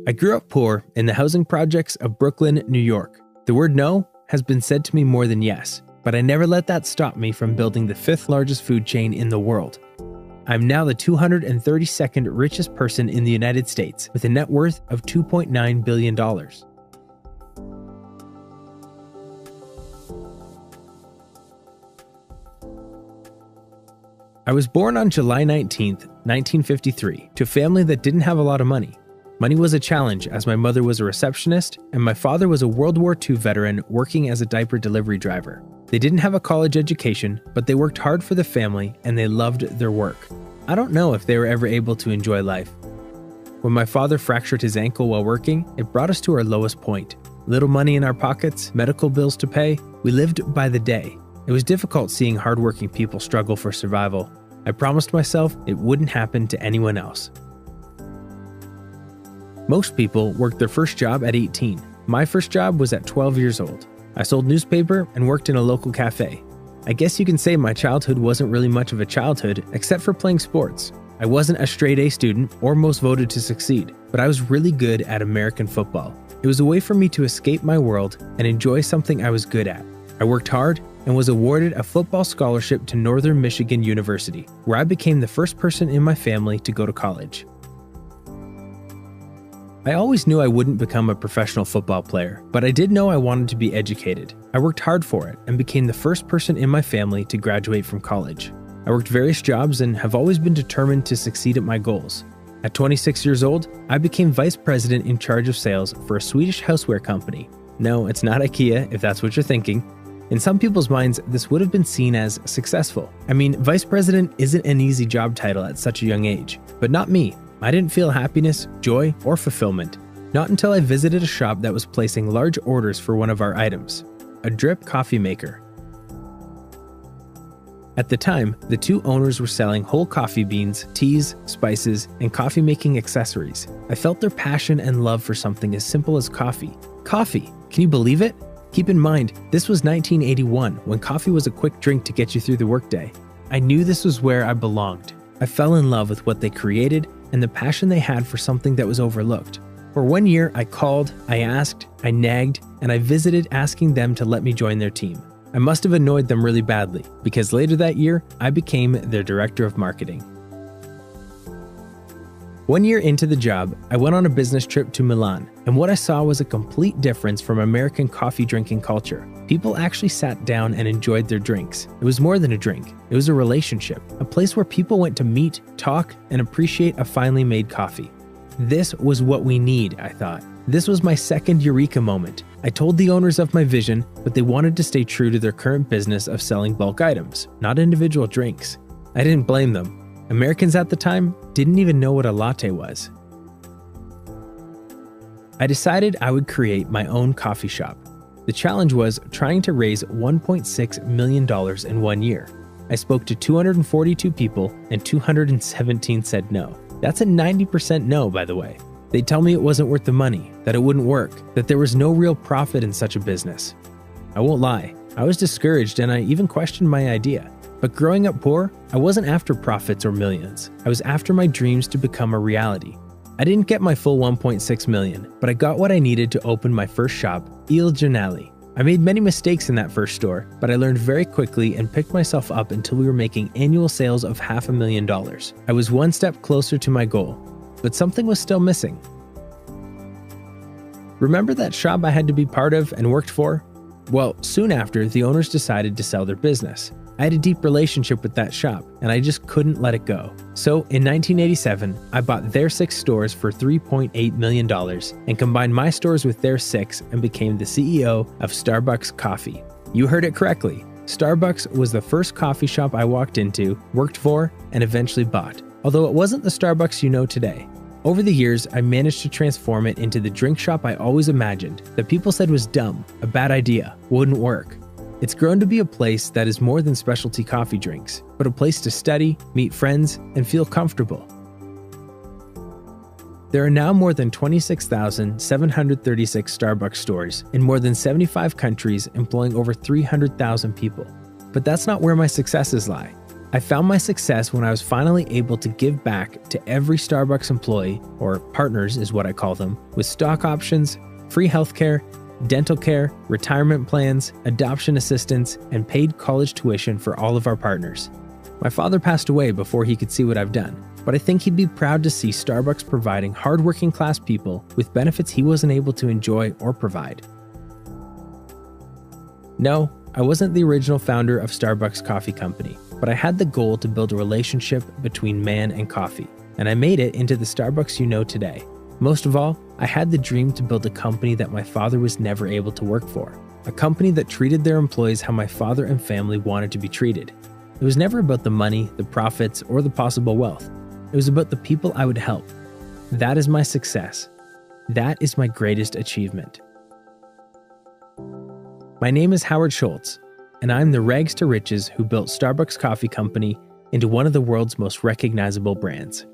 I grew up poor in the housing projects of Brooklyn, New York. The word no has been said to me more than yes, but I never let that stop me from building the 5th largest food chain in the world. I'm now the 232nd richest person in the United States with a net worth of $2.9 billion. I was born on July 19, 1953, to a family that didn't have a lot of money. Money was a challenge as my mother was a receptionist and my father was a World War II veteran working as a diaper delivery driver. They didn't have a college education, but they worked hard for the family and they loved their work. I don't know if they were ever able to enjoy life. When my father fractured his ankle while working, it brought us to our lowest point. Little money in our pockets, medical bills to pay, we lived by the day. It was difficult seeing hardworking people struggle for survival. I promised myself it wouldn't happen to anyone else. Most people worked their first job at 18. My first job was at 12 years old. I sold newspaper and worked in a local cafe. I guess you can say my childhood wasn't really much of a childhood except for playing sports. I wasn't a straight A student or most voted to succeed, but I was really good at American football. It was a way for me to escape my world and enjoy something I was good at. I worked hard and was awarded a football scholarship to Northern Michigan University, where I became the first person in my family to go to college. I always knew I wouldn't become a professional football player, but I did know I wanted to be educated. I worked hard for it and became the first person in my family to graduate from college. I worked various jobs and have always been determined to succeed at my goals. At 26 years old, I became vice president in charge of sales for a Swedish houseware company. No, it's not IKEA, if that's what you're thinking. In some people's minds, this would have been seen as successful. I mean, vice president isn't an easy job title at such a young age, but not me. I didn't feel happiness, joy, or fulfillment. Not until I visited a shop that was placing large orders for one of our items, a drip coffee maker. At the time, the two owners were selling whole coffee beans, teas, spices, and coffee-making accessories. I felt their passion and love for something as simple as coffee. Coffee! Can you believe it? Keep in mind, this was 1981, when coffee was a quick drink to get you through the workday. I knew this was where I belonged. I fell in love with what they created and the passion they had for something that was overlooked. For 1 year, I called, I asked, I nagged, and I visited asking them to let me join their team. I must have annoyed them really badly, because later that year, I became their director of marketing. 1 year into the job, I went on a business trip to Milan, and what I saw was a complete difference from American coffee drinking culture. People actually sat down and enjoyed their drinks. It was more than a drink. It was a relationship, a place where people went to meet, talk, and appreciate a finely made coffee. This was what we need, I thought. This was my second eureka moment. I told the owners of my vision, but they wanted to stay true to their current business of selling bulk items, not individual drinks. I didn't blame them. Americans at the time didn't even know what a latte was. I decided I would create my own coffee shop. The challenge was trying to raise $1.6 million in 1 year. I spoke to 242 people and 217 said no. That's a 90% no, by the way. They'd tell me it wasn't worth the money, that it wouldn't work, that there was no real profit in such a business. I won't lie, I was discouraged and I even questioned my idea. But growing up poor, I wasn't after profits or millions. I was after my dreams to become a reality. I didn't get my full 1.6 million, but I got what I needed to open my first shop, Il Giornale. I made many mistakes in that first store, but I learned very quickly and picked myself up until we were making annual sales of $500,000. I was one step closer to my goal, but something was still missing. Remember that shop I had to be part of and worked for? Well, soon after, the owners decided to sell their business. I had a deep relationship with that shop, and I just couldn't let it go. So in 1987, I bought their 6 stores for $3.8 million and combined my stores with their 6 and became the CEO of Starbucks Coffee. You heard it correctly. Starbucks was the first coffee shop I walked into, worked for, and eventually bought. Although it wasn't the Starbucks you know today. Over the years, I managed to transform it into the drink shop I always imagined, that people said was dumb, a bad idea, wouldn't work. It's grown to be a place that is more than specialty coffee drinks, but a place to study, meet friends, and feel comfortable. There are now more than 26,736 Starbucks stores in more than 75 countries, employing over 300,000 people. But that's not where my successes lie. I found my success when I was finally able to give back to every Starbucks employee, or partners is what I call them, with stock options, free healthcare, dental care, retirement plans, adoption assistance, and paid college tuition for all of our partners. My father passed away before he could see what I've done, but I think he'd be proud to see Starbucks providing hardworking class people with benefits he wasn't able to enjoy or provide. No, I wasn't the original founder of Starbucks Coffee Company, but I had the goal to build a relationship between man and coffee, and I made it into the Starbucks you know today. Most of all, I had the dream to build a company that my father was never able to work for, a company that treated their employees how my father and family wanted to be treated. It was never about the money, the profits, or the possible wealth. It was about the people I would help. That is my success. That is my greatest achievement. My name is Howard Schultz, and I'm the rags to riches who built Starbucks Coffee Company into one of the world's most recognizable brands.